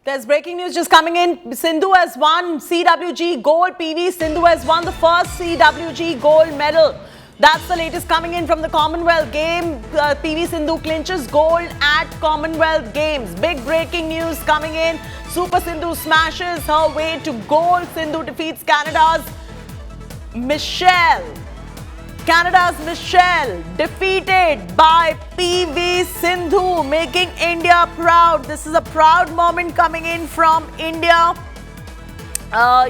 There's breaking news just coming in. Sindhu has won CWG gold. PV Sindhu has won the first CWG gold medal. That's the latest coming in from the Commonwealth Game. PV Sindhu clinches gold at Commonwealth Games. Big breaking news coming in. Super Sindhu smashes her way to gold. Sindhu defeats Canada's Michelle. Canada's Michelle defeated by PV Sindhu, making India proud. This is a proud moment coming in from India.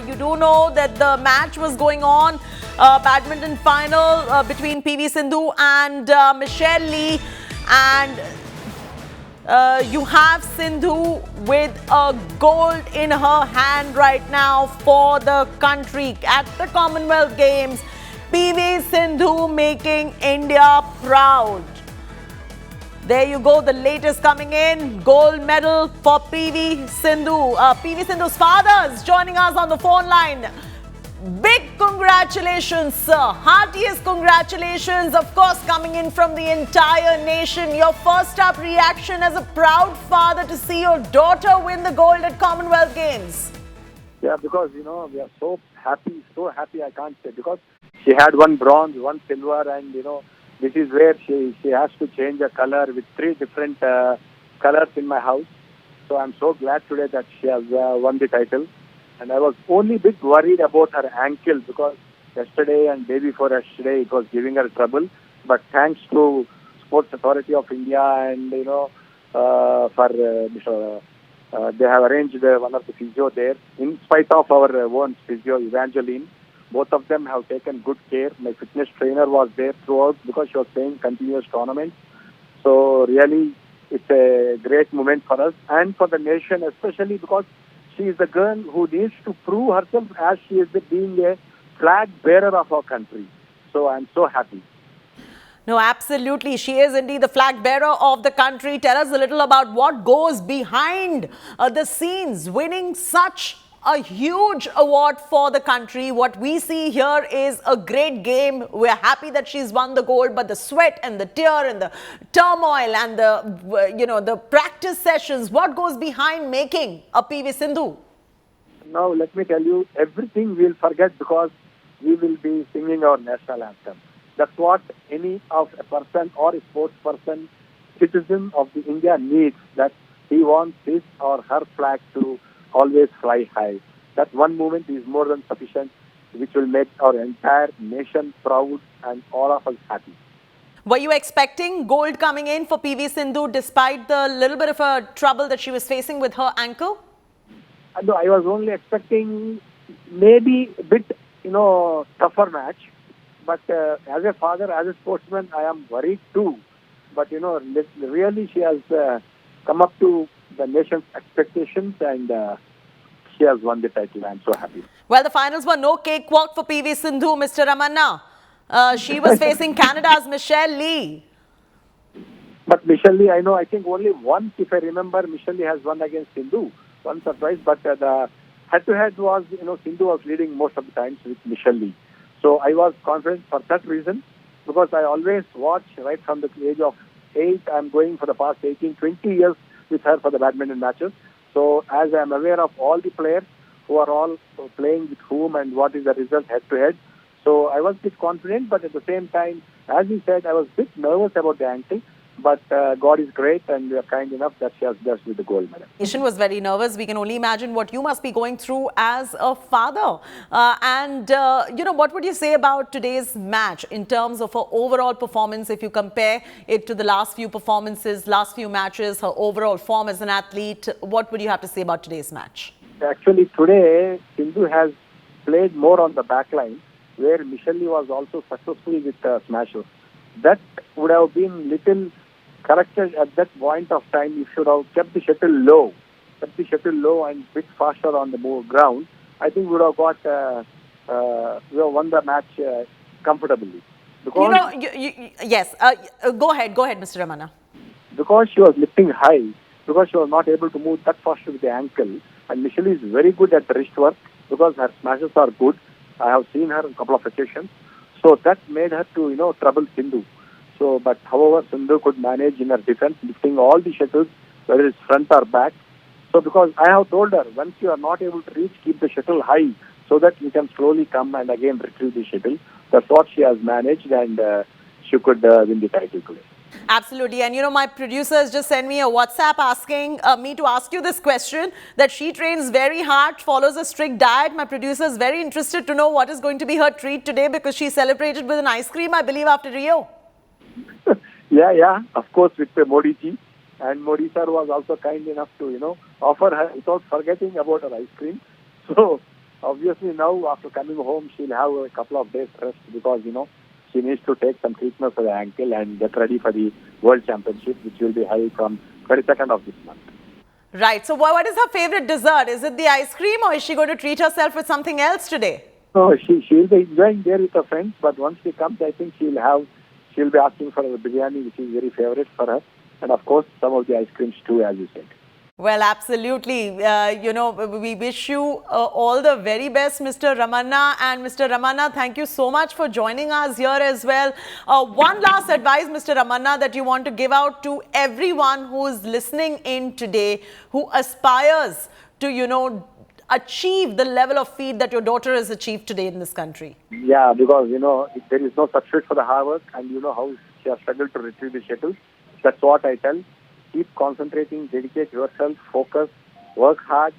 You do know that the match was going on, badminton final between PV Sindhu and Michelle Lee, and you have Sindhu with a gold in her hand right now for the country at the Commonwealth Games. PV Sindhu making India proud. There you go, the latest coming in. Gold medal for PV Sindhu. PV Sindhu's father is joining us on the phone line. Big congratulations, sir. Heartiest congratulations, of course, coming in from the entire nation. Your first up reaction as a proud father to see your daughter win the gold at Commonwealth Games. Yeah, because, we are so happy, I can't say. Because she had one bronze, one silver, and, this is where she has to change a color with 3 different colors in my house. So I'm so glad today that she has won the title. And I was only a bit worried about her ankle because yesterday and day before yesterday it was giving her trouble. But thanks to Sports Authority of India and, they have arranged one of the physio there. In spite of our own physio, Evangeline, both of them have taken good care. My fitness trainer was there throughout because she was playing continuous tournaments. So really, it's a great moment for us and for the nation, especially because she is the girl who needs to prove herself as she is being a flag bearer of our country. So I'm so happy. No, absolutely. She is indeed the flag bearer of the country. Tell us a little about what goes behind the scenes, winning such a huge award for the country. What we see here is a great game. We're happy that she's won the gold, but the sweat and the tear and the turmoil and the practice sessions, what goes behind making a PV Sindhu? Now, let me tell you, everything we'll forget because we will be singing our national anthem. That's what any of a person or a sports person, citizen of the India needs, that he wants his or her flag to always fly high. That one moment is more than sufficient, which will make our entire nation proud and all of us happy. Were you expecting gold coming in for PV Sindhu despite the little bit of a trouble that she was facing with her ankle? No, I was only expecting maybe a bit, tougher match. But as a father, as a sportsman, I am worried too. But, really she has come up to the nation's expectations and she has won the title. I am so happy. Well, the finals were no cakewalk for PV Sindhu, Mr. Ramana. She was facing Canada's Michelle Lee. But Michelle Lee, I think only once, if I remember, Michelle Lee has won against Sindhu, once or twice. But the head-to-head was, Sindhu was leading most of the times with Michelle Lee. So I was confident for that reason, because I always watch right from the age of 8. I'm going for the past 18, 20 years with her for the badminton matches. So as I'm aware of all the players who are all playing with whom and what is the result head-to-head. So I was a bit confident, but at the same time, as you said, I was a bit nervous about the ankle. But God is great and we are kind enough that she has blessed with the gold medal. The nation was very nervous. We can only imagine what you must be going through as a father. What would you say about today's match in terms of her overall performance? If you compare it to the last few performances, last few matches, her overall form as an athlete, what would you have to say about today's match? Actually, today, Sindhu has played more on the back line, where Michelle Lee was also successful with smashes. That would have been little corrected at that point of time. You should have kept the shuttle low and bit faster on the ground. I think we would have got, we have won the match comfortably. Because yes. Go ahead, Mr. Ramana. Because she was lifting high, because she was not able to move that fast with the ankle. And Michelle is very good at the wrist work because her smashes are good. I have seen her a couple of occasions. So that made her to, trouble Sindhu. So, but however, Sindhu could manage in her defense, lifting all the shuttles, whether it's front or back. So because I have told her, once you are not able to reach, keep the shuttle high so that you can slowly come and again retrieve the shuttle. That's what she has managed, and she could win the title today. Absolutely. And my producers just sent me a WhatsApp asking me to ask you this question, that she trains very hard, follows a strict diet. My producer is very interested to know what is going to be her treat today, because she celebrated with an ice cream, I believe, after Rio. Yeah, of course, with the Modi ji. And Modi sir was also kind enough to, offer her without forgetting about her ice cream. So, obviously now, after coming home, she'll have a couple of days rest because, she needs to take some treatment for the ankle and get ready for the World Championship, which will be held from 22nd of this month. Right. So, what is her favorite dessert? Is it the ice cream, or is she going to treat herself with something else today? No, she'll be enjoying there with her friends, but once she comes, I think she'll be asking for a biryani, which is very favorite for her. And of course, some of the ice creams too, as you said. Well, absolutely. We wish you all the very best, Mr. Ramana. And Mr. Ramana, thank you so much for joining us here as well. One last advice, Mr. Ramana, that you want to give out to everyone who is listening in today, who aspires to, achieve the level of feat that your daughter has achieved today in this country. Yeah, because, there is no substitute for the hard work, and you know how she has struggled to retrieve the shuttle. That's what I tell. Keep concentrating, dedicate yourself, focus, work hard,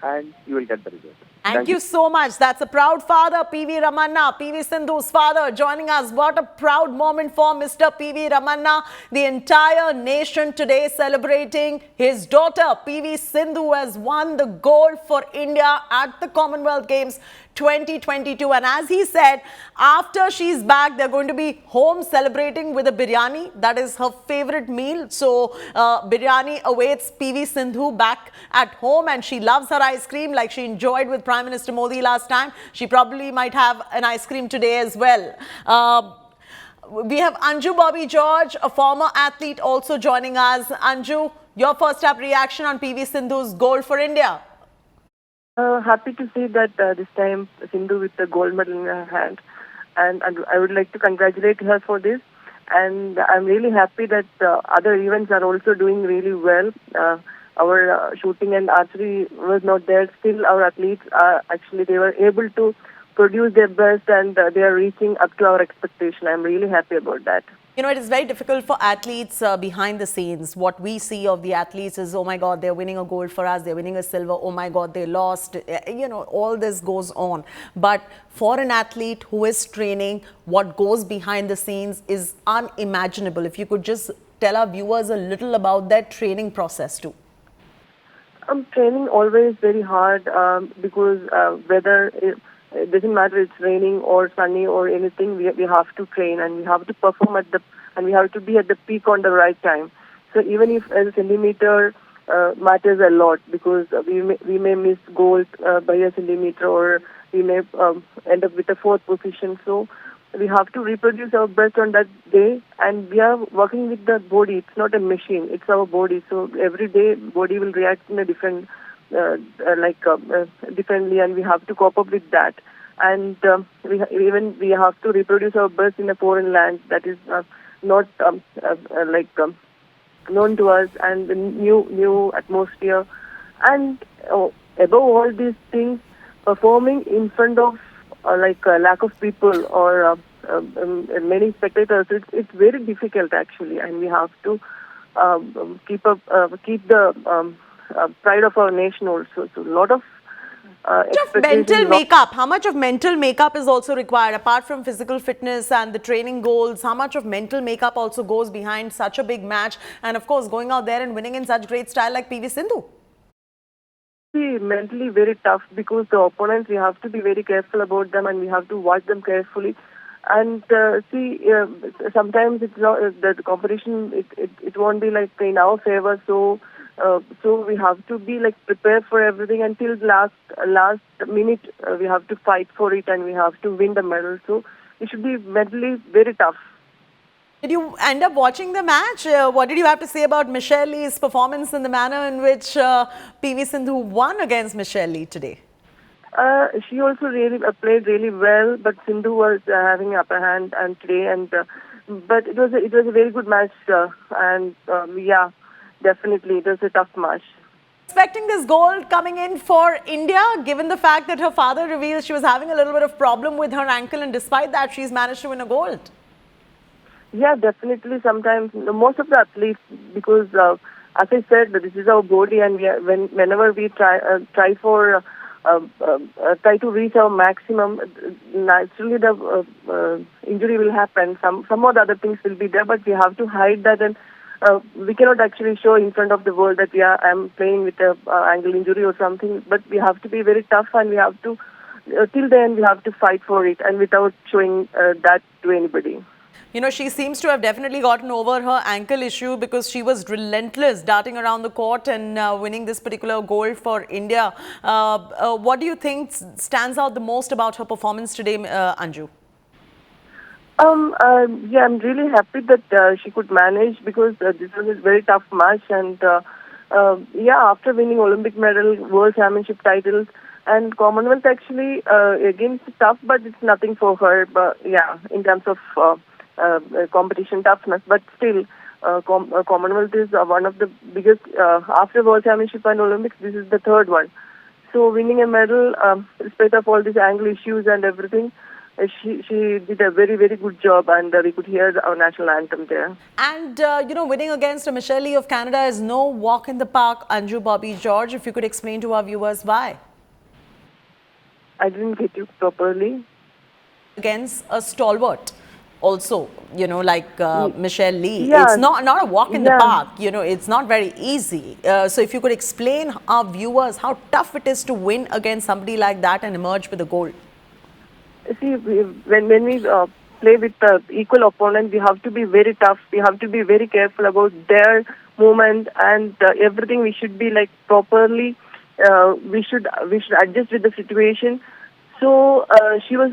and you will get the result. Thank you so much. That's a proud father, PV Ramana, PV Sindhu's father, joining us. What a proud moment for Mr. PV Ramana. The entire nation today celebrating his daughter, PV Sindhu, has won the gold for India at the Commonwealth Games 2022. And as he said, after she's back, they're going to be home celebrating with a biryani. That is her favorite meal. So biryani awaits PV Sindhu back at home, and she loves her ice cream like she enjoyed with Prime Minister Modi last time. She probably might have an ice cream today as well. We have Anju Bobby George, a former athlete, also joining us. Anju, your first up reaction on PV Sindhu's gold for India? Happy to see that this time Sindhu with the gold medal in her hand, and I would like to congratulate her for this. And I'm really happy that other events are also doing really well. Our shooting and archery was not there. Still, our athletes they were able to produce their best, and they are reaching up to our expectation. I'm really happy about that. It is very difficult for athletes behind the scenes. What we see of the athletes is, oh my God, they're winning a gold for us, they're winning a silver, oh my God, they lost. All this goes on. But for an athlete who is training, what goes behind the scenes is unimaginable. If you could just tell our viewers a little about that training process too. Training always very hard because whether it doesn't matter it's raining or sunny or anything, we have to train, and we have to perform and we have to be at the peak on the right time. So even if a centimeter matters a lot, because we may miss gold by a centimeter, or we may end up with a fourth position. So we have to reproduce our best on that day, and we are working with the body. It's not a machine; it's our body. So every day, body will react in a different, differently, and we have to cope up with that. And we have to reproduce our best in a foreign land that is not known to us, and the new atmosphere, and above all these things, performing in front of a lack of people or many spectators, it's very difficult actually, and we have to keep the pride of our nation also. So a lot of how much of mental makeup is also required apart from physical fitness and the training goals? How much of mental makeup also goes behind such a big match, and of course going out there and winning in such great style like PV Sindhu? Mentally very tough, because the opponents, we have to be very careful about them, and we have to watch them carefully. And sometimes it's not, the competition, it won't be in our favor. So we have to be prepared for everything until last minute. We have to fight for it, and we have to win the medal. So it should be mentally very tough. Did you end up watching the match? What did you have to say about Michelle Lee's performance and the manner in which PV Sindhu won against Michelle Lee today? She also really played really well, but Sindhu was having upper hand today, but it was a very good match, and definitely it was a tough match. Expecting this goal coming in for India, given the fact that her father revealed she was having a little bit of problem with her ankle, and despite that, she's managed to win a gold. Yeah, definitely. Sometimes most of the athletes, because as I said, this is our body, and whenever we try to reach our maximum, naturally the injury will happen. Some of the other things will be there, but we have to hide that, and we cannot actually show in front of the world that I'm playing with a ankle injury or something. But we have to be very tough, and we have to till the end we have to fight for it, and without showing that to anybody. You know, she seems to have definitely gotten over her ankle issue because she was relentless, darting around the court and winning this particular gold for India. What do you think stands out the most about her performance today, Anju? Yeah, I'm really happy that she could manage, because this was a very tough match, and yeah, after winning Olympic medal, World Championship titles, and Commonwealth actually again it's tough, but it's nothing for her. But yeah, in terms of competition toughness, but still, Commonwealth is one of the biggest after World Championship and Olympics. This is the third one. So winning a medal, despite of all these ankle issues and everything, she did a very, very good job, and we could hear our national anthem there. And, you know, winning against Michelle Lee of Canada is no walk in the park, Anju Bobby George. If you could explain to our viewers why. I didn't get you properly. Against a stalwart. Also, you know, like Michelle Lee, Yeah. it's not a walk in the park, you know, it's not very easy. So if you could explain our viewers how tough it is to win against somebody like that and emerge with a gold. See, when we play with equal opponent, we have to be very tough. We have to be very careful about their movement and everything. We should be like properly. We should adjust with the situation. So she was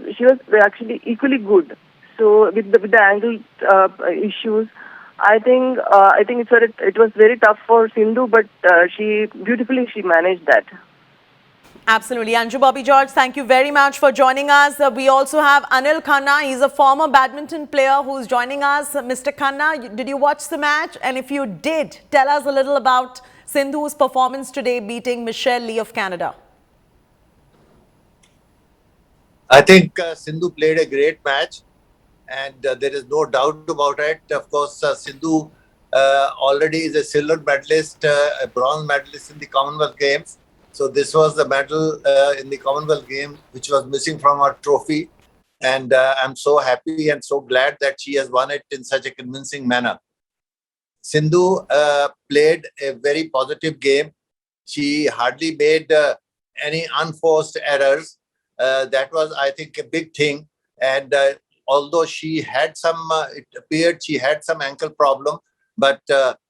actually equally good. So with the ankle issues, I think it was very tough for Sindhu, but she beautifully managed that. Absolutely. Anju Bobby George, thank you very much for joining us. We also have Anil Khanna. He's a former badminton player who's joining us. Mr. Khanna, did you watch the match? And if you did, tell us a little about Sindhu's performance today beating Michelle Lee of Canada. I think Sindhu played a great match, and there is no doubt about it. Of course, Sindhu already is a silver medalist, a bronze medalist in the Commonwealth Games. So this was the medal in the Commonwealth Games which was missing from her trophy. And I'm so happy and so glad that she has won it in such a convincing manner. Sindhu played a very positive game. She hardly made any unforced errors. That was, I think, a big thing. And although she had some, it appeared she had some ankle problem, but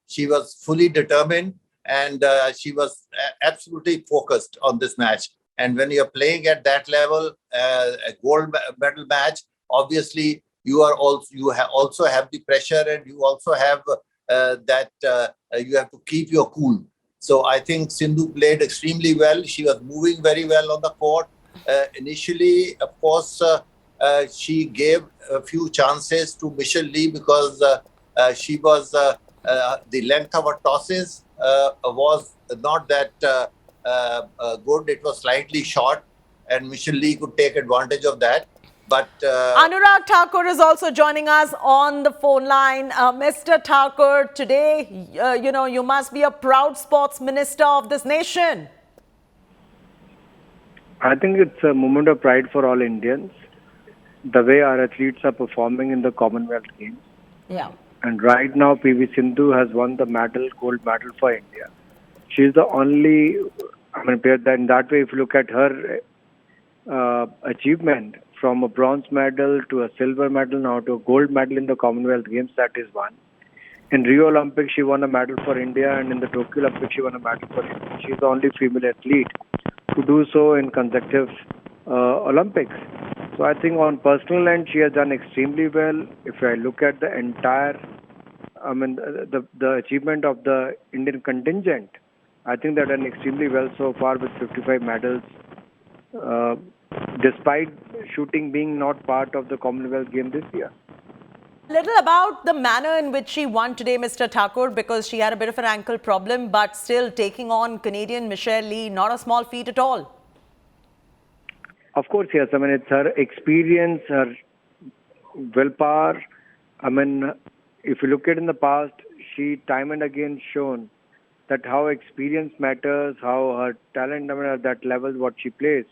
she was fully determined, and she was absolutely focused on this match. And when you're playing at that level, a gold medal match, obviously you also have the pressure, and you also have that you have to keep your cool. So I think Sindhu played extremely well. She was moving very well on the court. Initially, of course, she gave a few chances to Michelle Lee because she was the length of her tosses was not that good. It was slightly short, and Michelle Lee could take advantage of that. But Anurag Thakur is also joining us on the phone line. Mr. Thakur, today, you know, you must be a proud sports minister of this nation. I think it's a moment of pride for all Indians, the way our athletes are performing in the Commonwealth Games. Yeah. And right now, PV Sindhu has won the gold medal for India. She's the only, in that way, if you look at her achievement from a bronze medal to a silver medal, now to a gold medal in the Commonwealth Games, that is one. In Rio Olympics, she won a medal for India, and in the Tokyo Olympics, she won a medal for India. She's the only female athlete to do so in consecutive Olympics. So I think on personal end, she has done extremely well. If I look at the entire, the achievement of the Indian contingent, I think they've done extremely well so far with 55 medals. Despite shooting being not part of the Commonwealth game this year. Little about the manner in which she won today, Mr. Thakur, because she had a bit of an ankle problem, but still taking on Canadian Michelle Lee, not a small feat at all. Of course, yes. I mean, it's her experience, her willpower. I mean, if you look at in the past, she time and again shown that how experience matters, how her talent, I mean, at that level, what she plays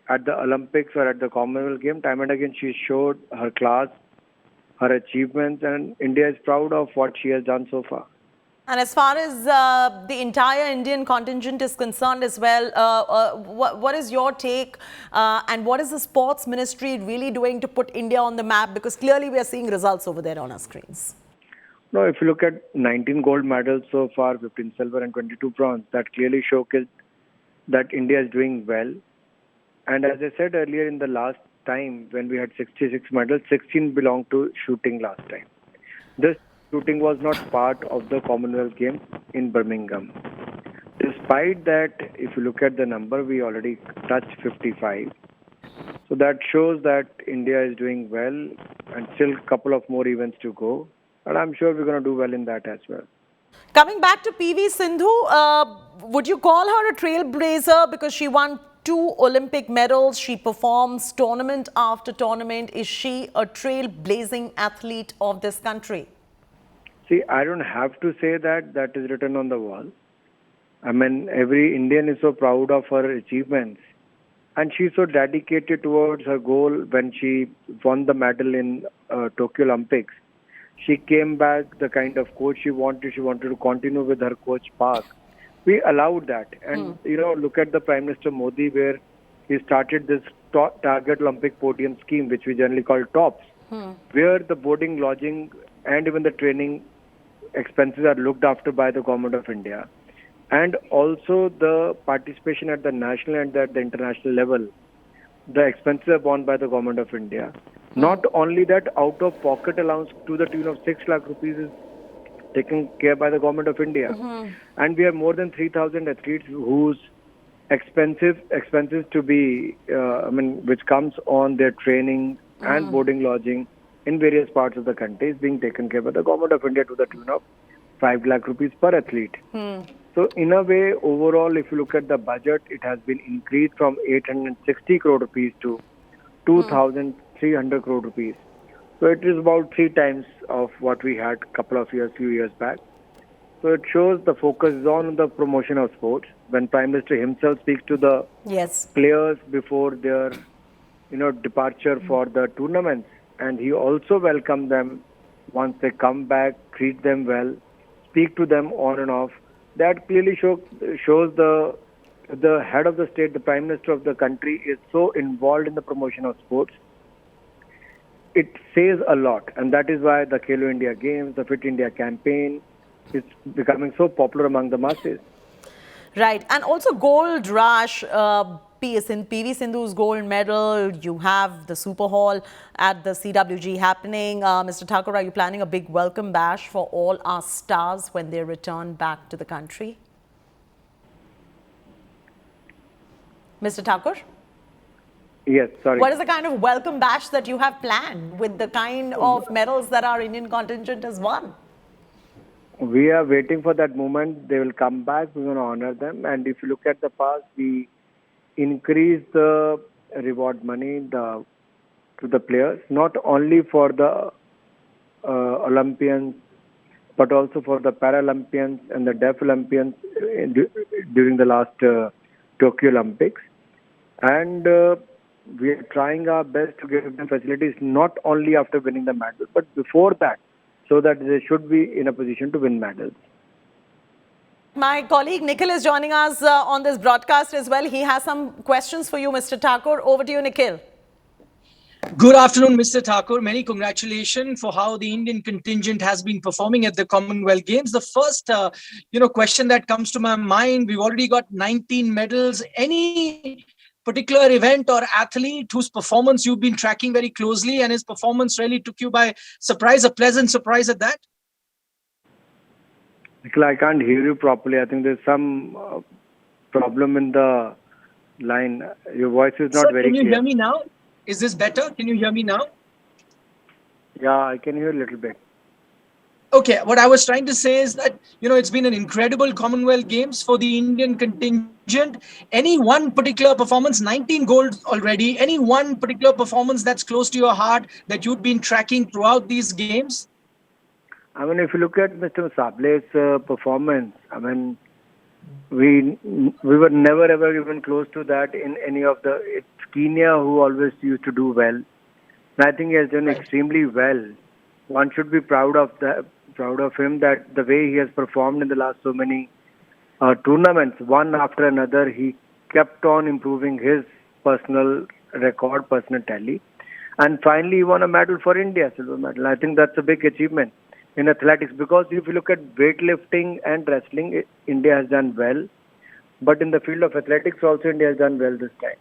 at the Olympics or at the Commonwealth game, time and again she showed her class, her achievements, and India is proud of what she has done so far. And as far as the entire Indian contingent is concerned as well, what is your take and what is the sports ministry really doing to put India on the map? Because clearly we are seeing results over there on our screens. No, if you look at 19 gold medals so far, 15 silver and 22 bronze, that clearly showcased that India is doing well. And as I said earlier, in the last time when we had 66 medals, 16 belonged to shooting last time. This shooting was not part of the Commonwealth Games in Birmingham. Despite that, if you look at the number, we already touched 55. So that shows that India is doing well and still a couple of more events to go. And I'm sure we're going to do well in that as well. Coming back to PV Sindhu, would you call her a trailblazer because she won 2 Olympic medals? She performs tournament after tournament. Is she a trailblazing athlete of this country? See, I don't have to say that. That is written on the wall. I mean, every Indian is so proud of her achievements. And she's so dedicated towards her goal. When she won the medal in Tokyo Olympics, she came back the kind of coach she wanted. She wanted to continue with her coach Park. We allowed that. And, look at the Prime Minister Modi, where he started this target Olympic podium scheme, which we generally call TOPS, where the boarding, lodging, and even the training expenses are looked after by the Government of India. And also the participation at the national and at the international level, the expenses are borne by the Government of India. Not only that, out-of-pocket allowance to the tune of 6 lakh rupees is taken care by the Government of India. And we have more than 3,000 athletes whose expenses to be, which comes on their training and boarding, lodging in various parts of the country is being taken care by the Government of India to the tune of 5 lakh rupees per athlete. So in a way, overall, if you look at the budget, it has been increased from 860 crore rupees to 2,300 crore rupees. So it is about 3 times of what we had few years back. So it shows the focus is on the promotion of sports. When Prime Minister himself speaks to the players before their, departure for the tournaments, and he also welcomes them once they come back, treat them well, speak to them on and off. That clearly shows the head of the state, the Prime Minister of the country, is so involved in the promotion of sports. It says a lot, and that is why the Khelo India Games, the Fit India campaign is becoming so popular among the masses. Right, and also gold rush, PV Sindhu's gold medal, you have the Super Hall at the CWG happening. Mr. Thakur, are you planning a big welcome bash for all our stars when they return back to the country? Mr. Thakur? Yes, sorry. What is the kind of welcome bash that you have planned with the kind of medals that our Indian contingent has won? We are waiting for that moment. They will come back. We're going to honor them. And if you look at the past, we increased the reward money to the players, not only for the Olympians, but also for the Paralympians and the Deaf Olympians during the last Tokyo Olympics. And we are trying our best to give them facilities not only after winning the medal, but before that, so that they should be in a position to win medals. My colleague Nikhil is joining us on this broadcast as well. He has some questions for you, Mr. Thakur. Over to you, Nikhil. Good afternoon, Mr. Thakur. Many congratulations for how the Indian contingent has been performing at the Commonwealth Games. The first, question that comes to my mind, we've already got 19 medals. Any particular event or athlete whose performance you've been tracking very closely and his performance really took you by surprise, a pleasant surprise at that? Nikhil, I can't hear you properly. I think there's some problem in the line. Your voice is not very clear. Can you hear me now? Is this better? Can you hear me now? Yeah, I can hear a little bit. Okay, what I was trying to say is that, it's been an incredible Commonwealth Games for the Indian contingent. Any one particular performance, 19 goals already, any one particular performance that's close to your heart that you've been tracking throughout these games? I mean, if you look at Mr. Sable's performance, I mean, we were never ever even close to that in any of the. It's Kenya who always used to do well. And I think he has done extremely well. One should be proud of him that the way he has performed in the last so many tournaments, one after another, he kept on improving his personal record, personal tally, and finally he won a medal for India, silver medal. I think that's a big achievement in athletics, because if you look at weightlifting and wrestling, India has done well, but in the field of athletics also India has done well this time.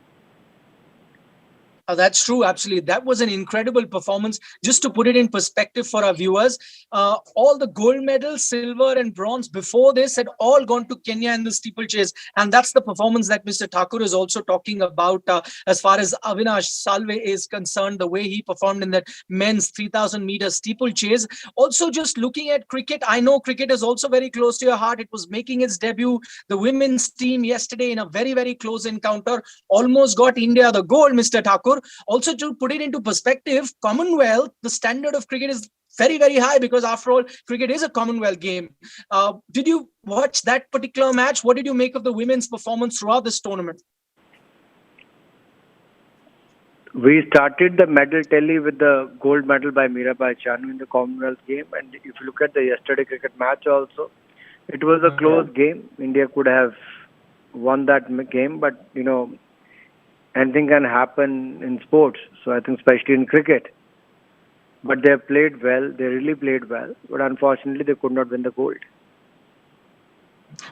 That's true. Absolutely. That was an incredible performance. Just to put it in perspective for our viewers, all the gold medals, silver and bronze before this had all gone to Kenya in the steeplechase. And that's the performance that Mr. Thakur is also talking about as far as Avinash Salve is concerned, the way he performed in that men's 3,000 meter steeplechase. Also, just looking at cricket, I know cricket is also very close to your heart. It was making its debut. The women's team yesterday in a very, very close encounter almost got India the gold, Mr. Thakur. Also, to put it into perspective, Commonwealth, the standard of cricket is very, very high, because after all, cricket is a Commonwealth game. Did you watch that particular match? What did you make of the women's performance throughout this tournament? We started the medal tally with the gold medal by Mirabai Chanu in the Commonwealth game, and if you look at the yesterday cricket match also, it was a close game. India could have won that game, but anything can happen in sports. So I think especially in cricket. But they played well. They really played well. But unfortunately, they could not win the gold.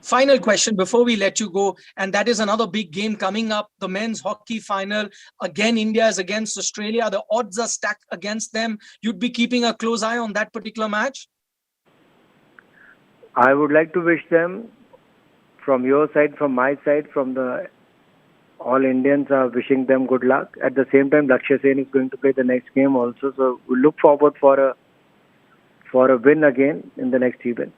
Final question before we let you go, and that is another big game coming up, the men's hockey final. Again, India is against Australia. The odds are stacked against them. You'd be keeping a close eye on that particular match? I would like to wish them, from your side, from my side, from the all Indians are wishing them good luck. At the same time, Lakshya Sen is going to play the next game also. So we look forward for a win again in the next event.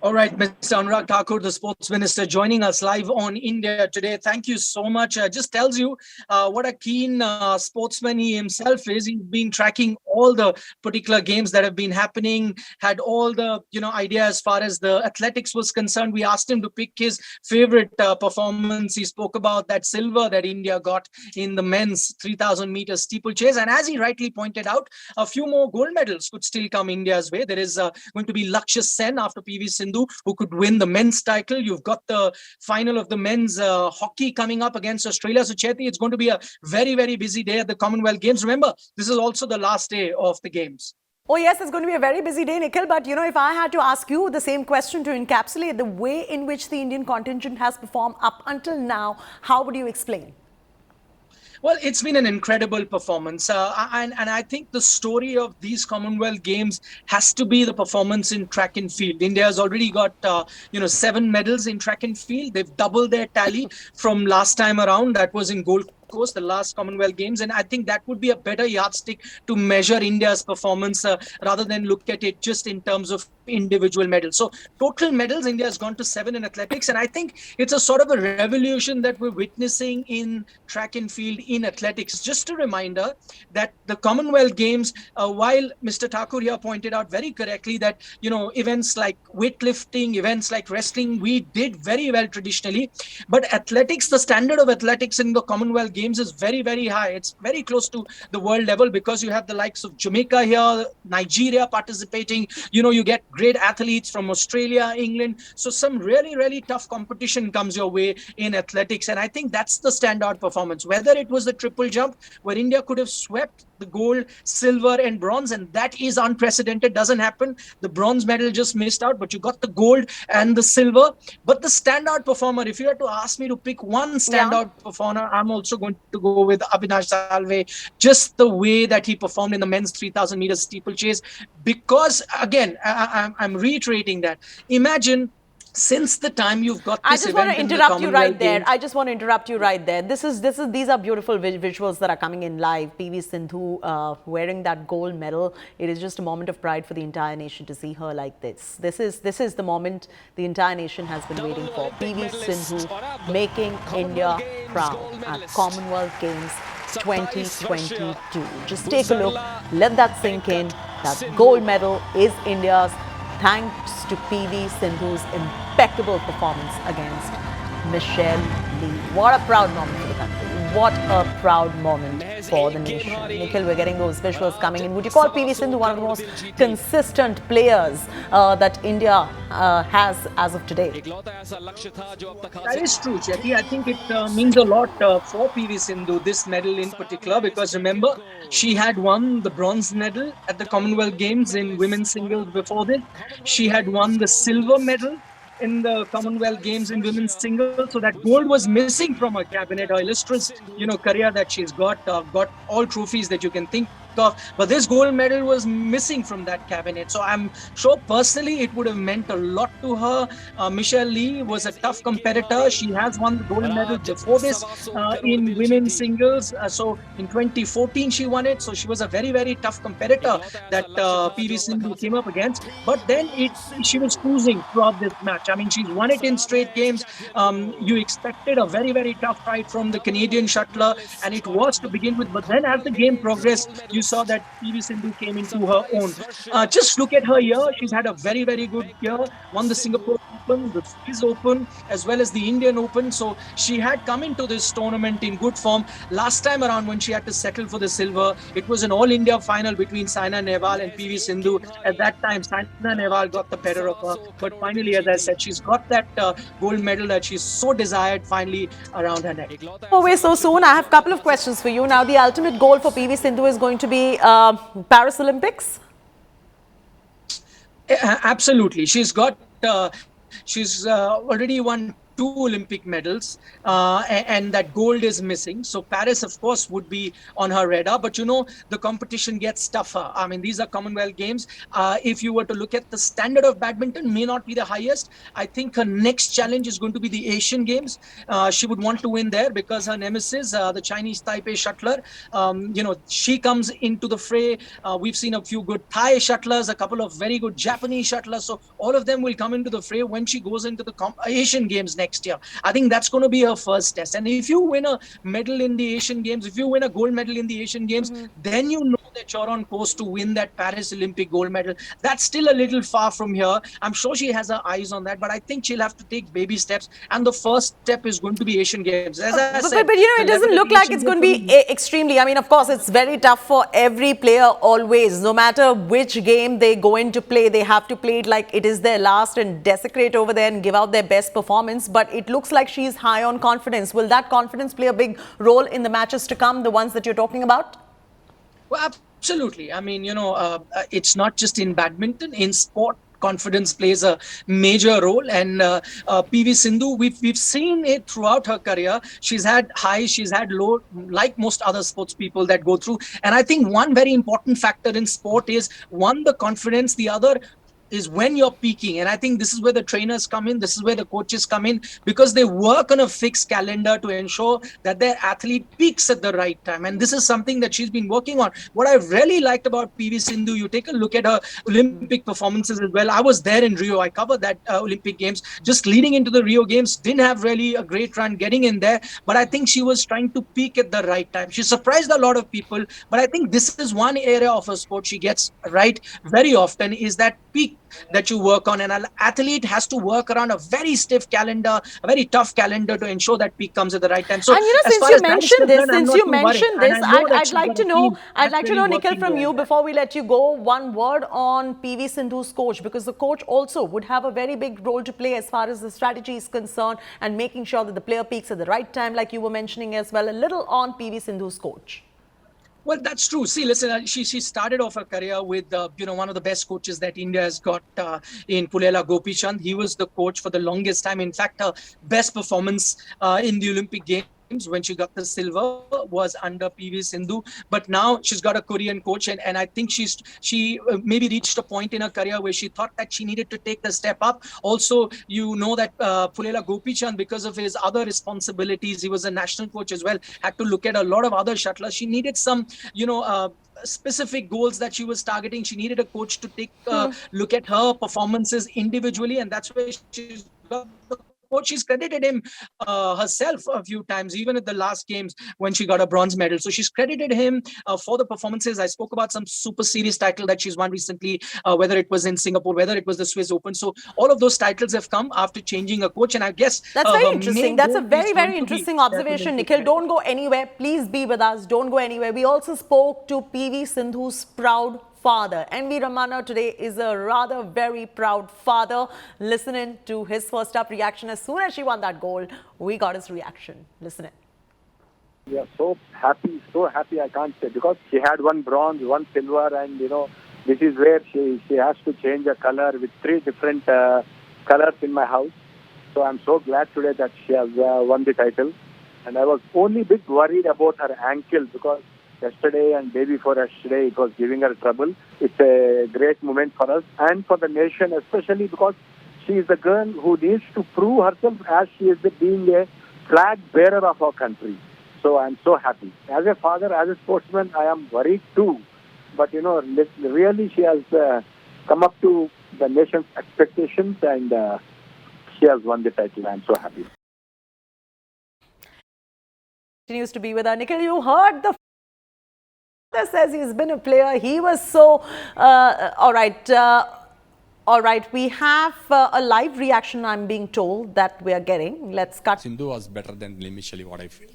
All right, Mr. Anurag Thakur, the sports minister, joining us live on India Today. Thank you so much. Just tells you what a keen sportsman he himself is. He's been tracking all the particular games that have been happening, had all the idea as far as the athletics was concerned. We asked him to pick his favorite performance. He spoke about that silver that India got in the men's 3,000 meter steeplechase. And as he rightly pointed out, a few more gold medals could still come India's way. There is going to be Lakshya Sen after PV Sindhu, who could win the men's title. You've got the final of the men's hockey coming up against Australia. So, Chetty, it's going to be a very, very busy day at the Commonwealth Games. Remember, this is also the last day of the Games. Oh, yes, it's going to be a very busy day, Nikhil. But, if I had to ask you the same question to encapsulate the way in which the Indian contingent has performed up until now, how would you explain? Well, it's been an incredible performance. And I think the story of these Commonwealth Games has to be the performance in track and field. India has already got, 7 medals in track and field. They've doubled their tally from last time around. That was in Gold Coast, the last Commonwealth Games. And I think that would be a better yardstick to measure India's performance rather than look at it just in terms of individual medals. So total medals, India has gone to 7 in athletics. And I think it's a sort of a revolution that we're witnessing in track and field in athletics. Just a reminder that the Commonwealth Games, while Mr. Thakur here pointed out very correctly that, events like weightlifting, events like wrestling, we did very well traditionally. But athletics, the standard of athletics in the Commonwealth Games is very, very high. It's very close to the world level because you have the likes of Jamaica here, Nigeria participating. You get great athletes from Australia, England. So some really, really tough competition comes your way in athletics. And I think that's the standout performance. Whether it was the triple jump where India could have swept the gold, silver and bronze, and that is unprecedented, doesn't happen. The bronze medal just missed out, but you got the gold and the silver. But the standout performer, if you had to ask me to pick one standout performer, I'm also going to go with Avinash Salve, just the way that he performed in the men's 3,000 meters steeplechase. Because again, I'm reiterating that. Imagine Since the time you've got I this just want event to in the interrupt you right Commonwealth there. Games, I just want to interrupt you right there. These are beautiful visuals that are coming in live. PV Sindhu wearing that gold medal. It is just a moment of pride for the entire nation to see her like this. This is the moment the entire nation has been waiting for. PV Sindhu making India proud at Commonwealth Games 2022. Just take a look. Let that sink in. That gold medal is India's, thanks to PV Sindhu's impeccable performance against Michelle Lee. What a proud moment for the country. What a proud moment for the nation. Nikhil, we're getting those visuals coming in. Would you call PV Sindhu one of the most consistent players that India has as of today? that is true, Chetty. I think it means a lot for PV Sindhu, this medal in particular, because remember, she had won the bronze medal at the Commonwealth Games in women's singles before this. She had won the silver medal in the Commonwealth Games in women's singles. So that gold was missing from her cabinet, her illustrious, career that she's got all trophies that you can think of. But this gold medal was missing from that cabinet. So I'm sure personally it would have meant a lot to her. Michelle Lee was a tough competitor. She has won the gold medal before this in women's singles. So in 2014 she won it. So she was a very, very tough competitor that PV Sindhu came up against. But then she was cruising throughout this match. I mean, she's won it in straight games. You expected a very, very tough fight from the Canadian shuttler, and it was to begin with. But then as the game progressed, you saw that PV Sindhu came into her own. Just look at her year. She's had a very, very good year. Won the Singapore Open, the Swiss Open, as well as the Indian Open. So she had come into this tournament in good form. Last time around when she had to settle for the silver, it was an all-India final between Saina Nehwal and PV Sindhu. At that time, Saina Nehwal got the better of her. But finally, as I said, she's got that gold medal that she's so desired finally around her neck. Oh, we're so soon. I have a couple of questions for you. Now, the ultimate goal for PV Sindhu is going to be Paris Olympics? Absolutely. She's already won 2 Olympic medals, and that gold is missing. So Paris, of course, would be on her radar. But the competition gets tougher. I mean, these are Commonwealth Games. If you were to look at the standard of badminton, may not be the highest. I think her next challenge is going to be the Asian Games. She would want to win there because her nemesis, the Chinese Taipei shuttler, she comes into the fray. We've seen a few good Thai shuttlers, a couple of very good Japanese shuttlers. So all of them will come into the fray when she goes into the Asian Games next year. I think that's going to be her first test. And if you win a medal in the Asian Games, if you win a gold medal in the Asian Games, then you know that you're on course to win that Paris Olympic gold medal. That's still a little far from here. I'm sure she has her eyes on that, but I think she'll have to take baby steps. And the first step is going to be Asian Games. As I said, but it doesn't look like it's going to be extremely. I mean, of course, it's very tough for every player always. No matter which game they go into play, they have to play it like it is their last and desecrate over there and give out their best performance. But it looks like she's high on confidence. Will that confidence play a big role in the matches to come, the ones that you're talking about? Well, absolutely. I mean, it's not just in badminton. In sport, confidence plays a major role. And PV Sindhu, we've seen it throughout her career. She's had highs, she's had low, like most other sports people that go through. And I think one very important factor in sport is, one, the confidence, the other is when you're peaking. And I think this is where the trainers come in, this is where the coaches come in, because they work on a fixed calendar to ensure that their athlete peaks at the right time. And this is something that she's been working on. What I really liked about PV Sindhu, you take a look at her Olympic performances as well. I was there in Rio, I covered that Olympic Games. Just leading into the Rio Games, didn't have really a great run getting in there, but I think she was trying to peak at the right time. She surprised a lot of people, but I think this is one area of her sport she gets right very often, is that peak that you work on. And an athlete has to work around a very stiff calendar, a very tough calendar, to ensure that peak comes at the right time. So, and since you mentioned this, I'd like to know, Nikhil, from you, before we let you go, one word on PV Sindhu's coach, because the coach also would have a very big role to play as far as the strategy is concerned and making sure that the player peaks at the right time, like you were mentioning as well. A little on PV Sindhu's coach. Well, that's true. See, listen, she started off her career with, one of the best coaches that India has got in Pulela Gopichand. He was the coach for the longest time. In fact, her best performance in the Olympic Games when she got the silver was under PV Sindhu, but now she's got a Korean coach, and I think she maybe reached a point in her career where she thought that she needed to take the step up. Also, you know that Pullela Gopichand, because of his other responsibilities, he was a national coach as well, had to look at a lot of other shuttlers. She needed some, specific goals that she was targeting. She needed a coach to take look at her performances individually, and that's where she's got the coach. She's credited him herself a few times, even at the last games when she got a bronze medal. So she's credited him for the performances. I spoke about some super series title that she's won recently, whether it was in Singapore, whether it was the Swiss Open. So all of those titles have come after changing a coach, and I guess that's very interesting. That's a very interesting observation, Nikhil. Don't go anywhere. Please be with us. Don't go anywhere. We also spoke to PV Sindhu's proud father. PV Ramana today is a rather very proud father. Listen in to his first up reaction. As soon as she won that gold, we got his reaction. Listen in. We are so happy, I can't say, because she had one bronze, one silver, and this is where she has to change a color with 3 different colors in my house. So I'm so glad today that she has won the title. And I was only a bit worried about her ankle, because yesterday and day before yesterday it was giving her trouble. It's a great moment for us and for the nation, especially because she is the girl who needs to prove herself as she is being a flag bearer of our country. So I'm so happy. As a father, as a sportsman, I am worried too. But really she has come up to the nation's expectations, and she has won the title. I'm so happy. Continues to be with her. Nikhil, you heard the father says he's been a player. He was so all right, we have a live reaction, I'm being told, that we are getting. Let's cut. Sindhu was better than Limishali, what I feel.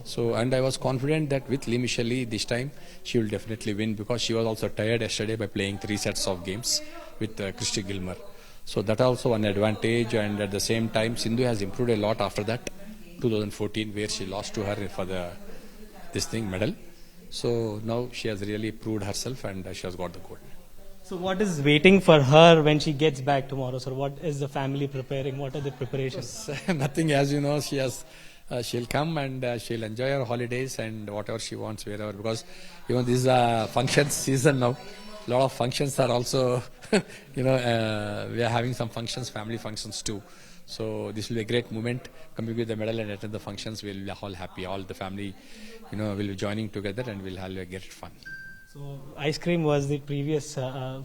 So, and I was confident that with Limishali this time, she will definitely win, because she was also tired yesterday by playing 3 sets of games with Christy Gilmer. So that also an advantage, and at the same time, Sindhu has improved a lot after that, 2014, where she lost to her for the medal. So now she has really proved herself, and she has got the gold. So what is waiting for her when she gets back tomorrow, sir? What is the family preparing? What are the preparations? Nothing, as you know, she'll come and she'll enjoy her holidays and whatever she wants, wherever, because this is a function season now. A lot of functions are also, we are having some functions, family functions too. So this will be a great moment, coming with the medal and attend the functions. We'll be all happy, all the family, will be joining together, and we'll have a great fun. So ice cream was the previous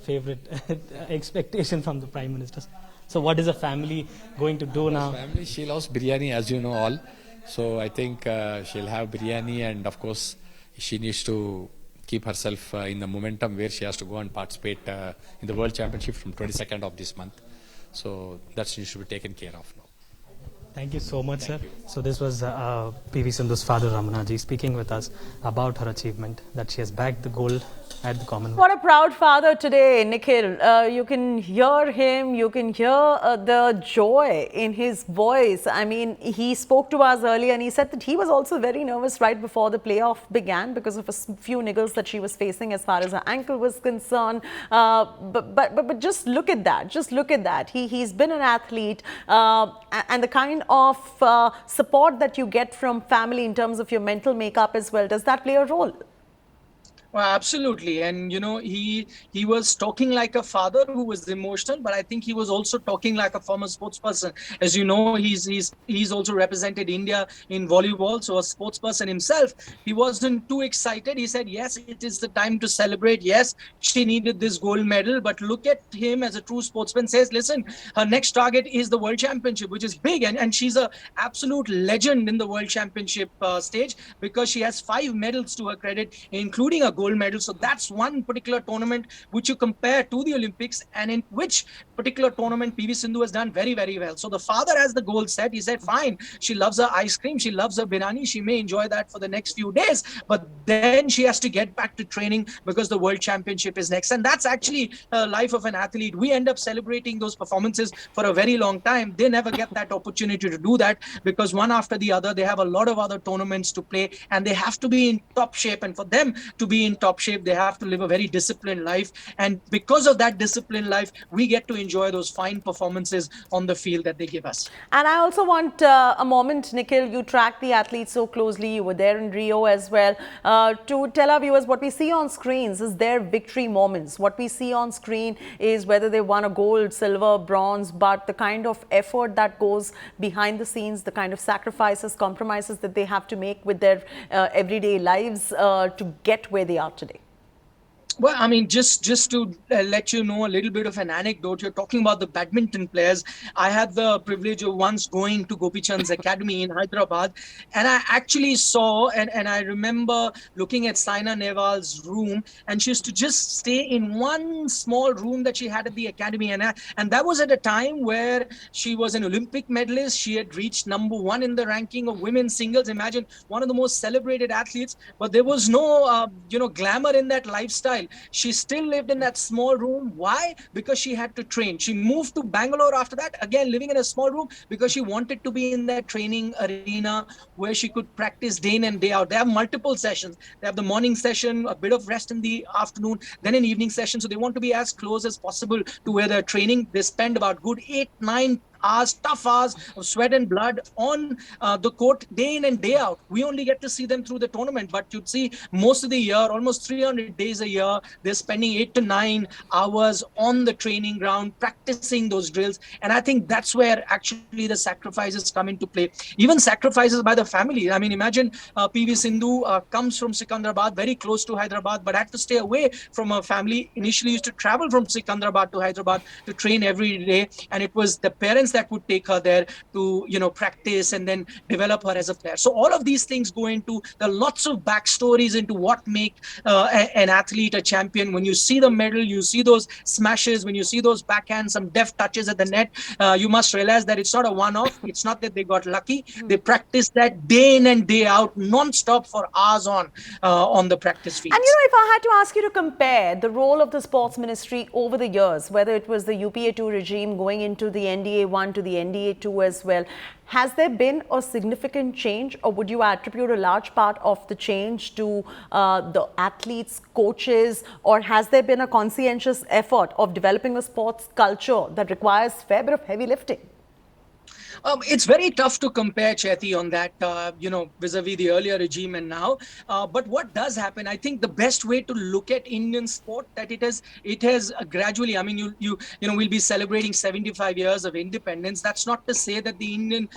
favorite expectation from the Prime Minister. So what is the family going to do now? Family, she loves biryani, as you know all. So I think she'll have biryani, and of course she needs to keep herself in the momentum where she has to go and participate in the World Championship from 22nd of this month. So that she should be taken care of now. Thank you so much, sir. So this was PV Sindhu's father, Ramana ji, speaking with us about her achievement, that she has bagged the gold at the Commonwealth. What a proud father today, Nikhil. You can hear him, you can hear the joy in his voice. I mean, he spoke to us earlier and he said that he was also very nervous right before the playoff began because of a few niggles that she was facing as far as her ankle was concerned. But just look at that. Just look at that. He's been an athlete, and the kind of support that you get from family in terms of your mental makeup as well, does that play a role? Well, absolutely. And, he was talking like a father who was emotional, but I think he was also talking like a former sports person. As you know, he's also represented India in volleyball. So a sports person himself, he wasn't too excited. He said, yes, it is the time to celebrate. Yes, she needed this gold medal. But look at him as a true sportsman, says, listen, her next target is the World Championship, which is big. And she's an absolute legend in the World Championship stage, because she has 5 medals to her credit, including a gold medal. So that's one particular tournament which you compare to the Olympics, and in which particular tournament PV Sindhu has done very, very well. So the father has the goal set. He said, fine, she loves her ice cream, she loves her biryani, she may enjoy that for the next few days, but then she has to get back to training because the World Championship is next. And that's actually a life of an athlete. We end up celebrating those performances for a very long time. They never get that opportunity to do that, because one after the other, they have a lot of other tournaments to play, and they have to be in top shape. And for them to be in in top shape. They have to live a very disciplined life. And because of that disciplined life, we get to enjoy those fine performances on the field that they give us. And I also want a moment, Nikhil, you track the athletes so closely. You were there in Rio as well. To tell our viewers, what we see on screens is their victory moments. What we see on screen is whether they won a gold, silver, bronze, but the kind of effort that goes behind the scenes, the kind of sacrifices, compromises that they have to make with their everyday lives to get where they are today. Well, I mean, just to let you know a little bit of an anecdote, you're talking about the badminton players. I had the privilege of once going to Gopi Chand's academy in Hyderabad, and I actually saw, and I remember looking at Saina Nehwal's room, and she used to just stay in one small room that she had at the academy, and that was at a time where she was an Olympic medalist. She had reached #1 in the ranking of women's singles. Imagine, one of the most celebrated athletes, but there was no, glamour in that lifestyle. She still lived in that small room. Why? Because she had to train. She moved to Bangalore after that, again living in a small room, because she wanted to be in that training arena where she could practice day in and day out. They have multiple sessions. They have the morning session, a bit of rest in the afternoon, then an evening session. So they want to be as close as possible to where they're training. They spend about good 8-9 hours, tough hours of sweat and blood on the court day in and day out. We only get to see them through the tournament, but you'd see most of the year, almost 300 days a year, they're spending 8 to 9 hours on the training ground, practicing those drills. And I think that's where actually the sacrifices come into play. Even sacrifices by the family. I mean, imagine PV Sindhu comes from Secunderabad, very close to Hyderabad, but had to stay away from her family. Initially used to travel from Secunderabad to Hyderabad to train every day. And it was the parents that would take her there to, practice and then develop her as a player. So all of these things go into, there are lots of backstories into what make an athlete a champion. When you see the medal, you see those smashes, when you see those backhands, some deft touches at the net, you must realize that it's not a one-off. It's not that they got lucky. They practice that day in and day out, non-stop for hours on the practice field. And if I had to ask you to compare the role of the sports ministry over the years, whether it was the UPA2 regime going into the NDA1 to the NDA2 as well, has there been a significant change, or would you attribute a large part of the change to the athletes, coaches, or has there been a conscientious effort of developing a sports culture that requires a fair bit of heavy lifting? It's very tough to compare, Chaiti, on that, vis-a-vis the earlier regime and now. But what does happen, I think the best way to look at Indian sport, that it has gradually, I mean, we'll be celebrating 75 years of independence. That's not to say that the Indian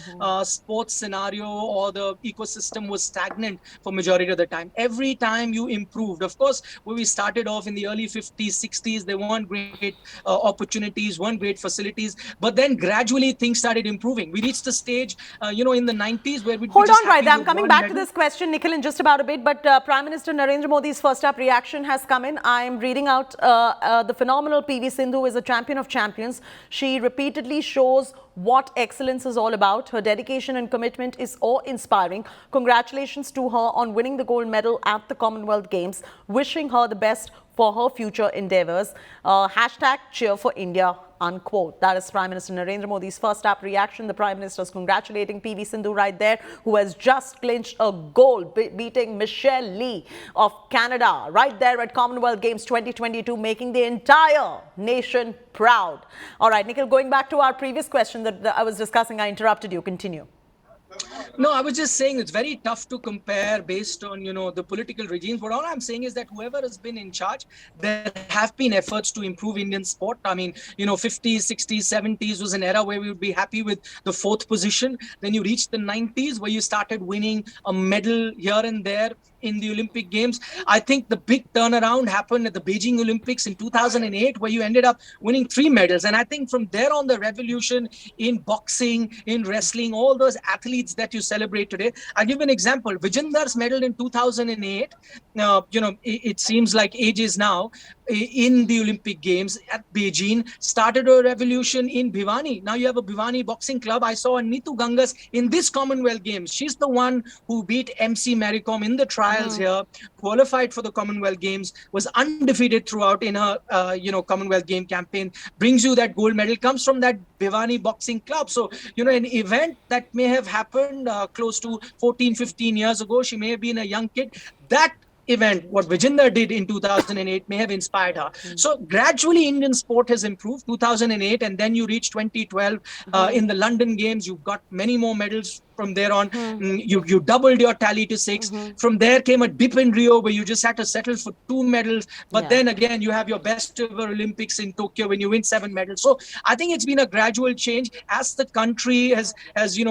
sports scenario or the ecosystem was stagnant for majority of the time. Every time you improved. Of course, when we started off in the early 50s, 60s, there weren't great opportunities, weren't great facilities. But then gradually things started improving. We reached the stage, in the 90s where we Hold on, right there. I'm coming back to this question, Nikhil, in just about a bit. But Prime Minister Narendra Modi's first up reaction has come in. I'm reading out the phenomenal PV Sindhu is a champion of champions. She repeatedly shows what excellence is all about. Her dedication and commitment is awe-inspiring. Congratulations to her on winning the gold medal at the Commonwealth Games. Wishing her the best for her future endeavours. Hashtag cheer for India, unquote. That is Prime Minister Narendra Modi's first up reaction. The Prime Minister is congratulating PV Sindhu right there, who has just clinched a gold, beating Michelle Lee of Canada right there at Commonwealth Games 2022, making the entire nation proud. All right, Nikhil, going back to our previous question that I was discussing, I interrupted you. Continue. No, I was just saying it's very tough to compare based on, the political regimes. But all I'm saying is that whoever has been in charge, there have been efforts to improve Indian sport. I mean, 50s, 60s, 70s was an era where we would be happy with the 4th position. Then you reached the 90s where you started winning a medal here and there in the Olympic Games. I think the big turnaround happened at the Beijing Olympics in 2008, where you ended up winning 3 medals. And I think from there on, the revolution in boxing, in wrestling, all those athletes that you celebrate today. I'll give an example. Vijendar's medal in 2008, it seems like ages now, in the Olympic Games at Beijing, started a revolution in Bhiwani. Now you have a Bhiwani boxing club. I saw Neetu Gangas in this Commonwealth Games. She's the one who beat MC Maricom in the trials here, qualified for the Commonwealth Games, was undefeated throughout in her, Commonwealth Game campaign, brings you that gold medal, comes from that Bhiwani boxing club. So, an event that may have happened close to 14, 15 years ago, she may have been a young kid, that event, what Vijender did in 2008 may have inspired her. So gradually Indian sport has improved. 2008, and then you reach 2012 in the London Games. You've got many more medals from there on. You doubled your tally to 6. From there came a dip in Rio where you just had to settle for 2 medals. But then again, you have your best ever Olympics in Tokyo when you win 7 medals. So I think it's been a gradual change as the country has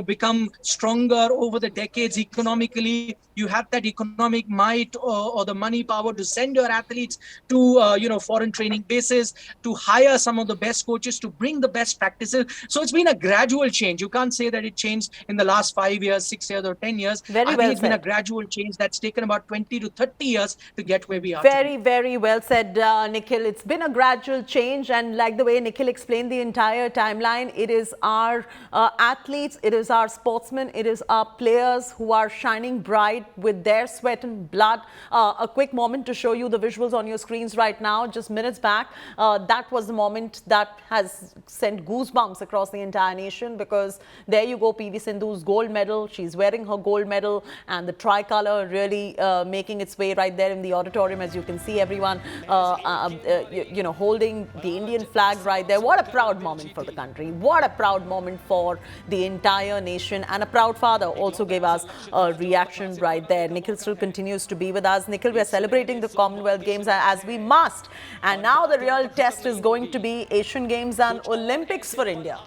become stronger over the decades economically. You have that economic might or the money power to send your athletes to foreign training bases, to hire some of the best coaches, to bring the best practices. So it's been a gradual change. You can't say that it changed in the last 5 years, 6 years, or 10 years. I think it's been a gradual change that's taken about 20 to 30 years to get where we are. Very, very well said, Nikhil. It's been a gradual change, and like the way Nikhil explained the entire timeline, it is our athletes, it is our sportsmen, it is our players who are shining bright with their sweat and blood. A quick moment to show you the visuals on your screens right now. Just minutes back, that was the moment that has sent goosebumps across the entire nation, because there you go, PV Sindhu's gold medal. She's wearing her gold medal, and the tricolour really making its way right there in the auditorium, as you can see everyone holding the Indian flag right there. What a proud moment for the country. What a proud moment for the entire nation, and a proud father also gave us a reaction right there. Nikhil still continues to be with us. Nikhil, we are celebrating the Commonwealth Games as we must, and now the real test is going to be Asian Games and Olympics for India.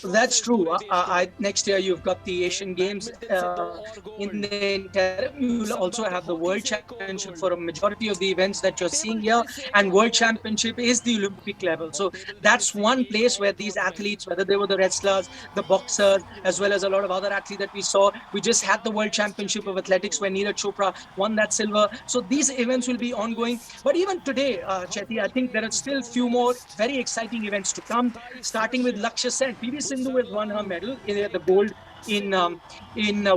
That's true. Next year you've got the Asian Games in the interim. You'll also have the World Championship for a majority of the events that you're seeing here, and World Championship is the Olympic level. So that's one place where these athletes, whether they were the wrestlers, the boxers, as well as a lot of other athletes that we saw. We just had the World Championship of Athletics where Neeraj Chopra won that silver. So these events will be ongoing. But even today, Chetty, I think there are still few more very exciting events to come, starting with Lakshya Sen. PV Sindhu has won her medal, the gold in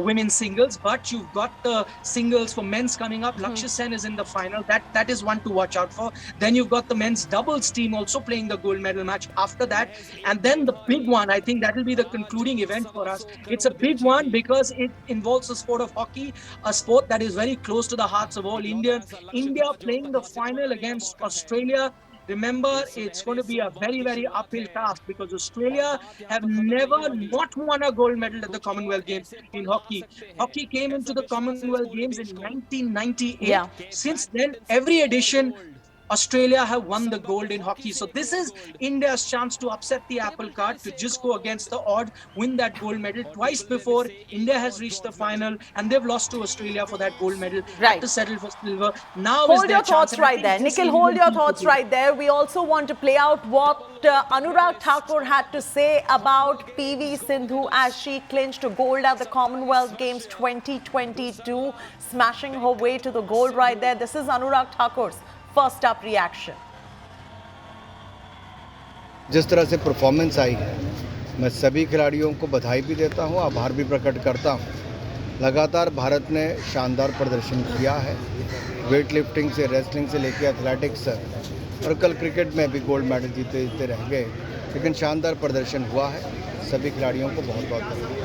women's singles, but you've got the singles for men's coming up. Lakshya Sen is in the final. That is one to watch out for. Then you've got the men's doubles team also playing the gold medal match after that. And then the big one, I think that will be the concluding event for us. It's a big one because it involves the sport of hockey, a sport that is very close to the hearts of all Indians. India playing the final against Australia. Remember, it's going to be a very, very uphill task because Australia have never not won a gold medal at the Commonwealth Games in hockey. Hockey came into the Commonwealth Games in 1998. Yeah. Since then, every edition, Australia have won the gold in hockey. So this is India's chance to upset the apple cart, to just go against the odd, win that gold medal. Twice before, India has reached the final and they've lost to Australia for that gold medal. Right. Had to settle for silver. Now hold your thoughts right there. Nikhil, hold your thoughts right there. We also want to play out what Anurag Thakur had to say about PV Sindhu as she clinched a gold at the Commonwealth Games 2022, smashing her way to the gold right there. This is Anurag Thakur's first up reaction. जिस तरह से performance आई है, मैं सभी खिलाड़ियों को बधाई भी देता हूं, आभार भी प्रकट करता हूं। लगातार भारत ने शानदार प्रदर्शन किया है, वेट लिफ्टिंग से, रेसलिंग से लेकर एथलेटिक्स, और कल क्रिकेट में भी गोल्ड मेडल जीते रह गए, लेकिन शानदार प्रदर्शन हुआ है। सभी खिलाड़ियों को बहुत बहुत बधाई।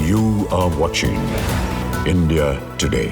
You are watching India Today.